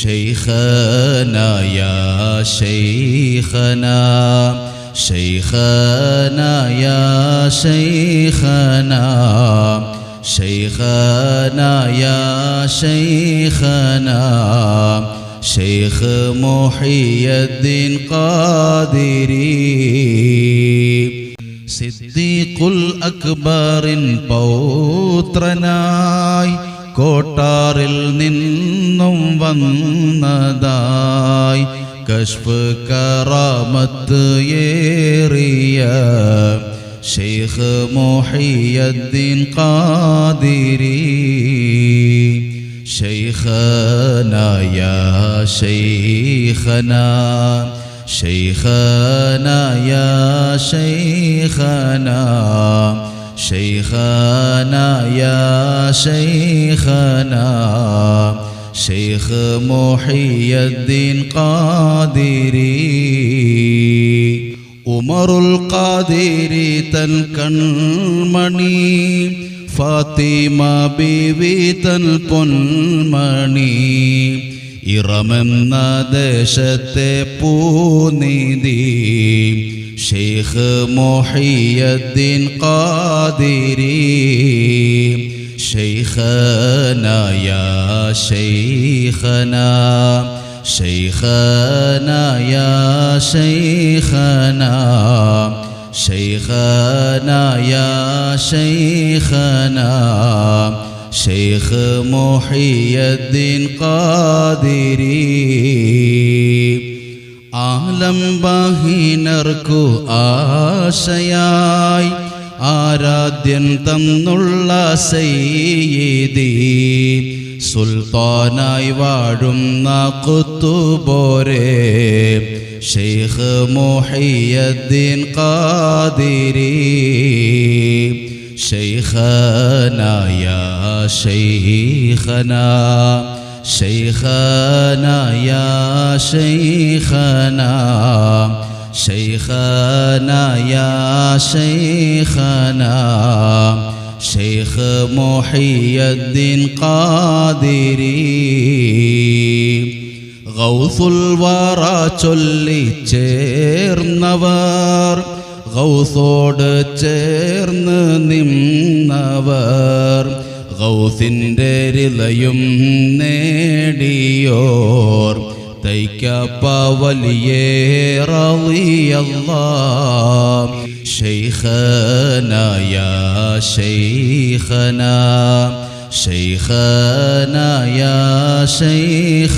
شيخنا يا شيخنا شيخنا يا شيخنا شيخنا يا شيخنا شيخ محي الدين قادري സിദ്ദീഖുൽ അക്ബറിൻ പൗത്രനായി കോട്ടാറിൽ നിന്നും വന്നതായി കശ്ഫ് കറാമത്ത് ഏറിയ ശൈഖ് മുഹിയുദ്ദീൻ ഖാദിരി ശൈഖനാ യാ ശൈഖനാ شيخنا يا شيخنا شيخنا يا شيخنا شيخ محي الدين قادري عمر القادري തൻ കൺമണി ഫാത്തിമ ബീവി തൻ പൊന്മണി ഇറമെന്ന ദേശത്തെ പൂനിധി ശൈഖ് മുഹിയുദ്ദീൻ ഖാദിരി ശൈഖനാ യാ ശൈഖനാ ശൈഖനാ യാ ശൈഖനാ ശൈഖനാ യാ ശൈഖനാ شيخ محي الدين قادري ആലം ബഹീനർക്കു ആശയായി ആരാധ്യൻ തന്നുള്ള സയ്യിദി സുൽത്താനായി വാഴുന്ന ഖുത്ബോരെ ശൈഖ് മുഹിയുദ്ദീൻ ഖാദിരി شيخنا يا شيخنا شيخنا يا شيخنا شيخنا يا شيخنا شيخ محي الدين قادري غوث الورى ചൊല്ലി ചേർന്നവർ ഗൗസോട് ചേർന്ന് നിന്നവർ ഗൗസിൻ്റെ റിളയും നേടിയോർ തൈക്കപ്പ വലിയേ റളിയല്ലാഹ് ശൈഖനാ യാ ശൈഖനാ ശൈഖനാ യാ ശൈഖ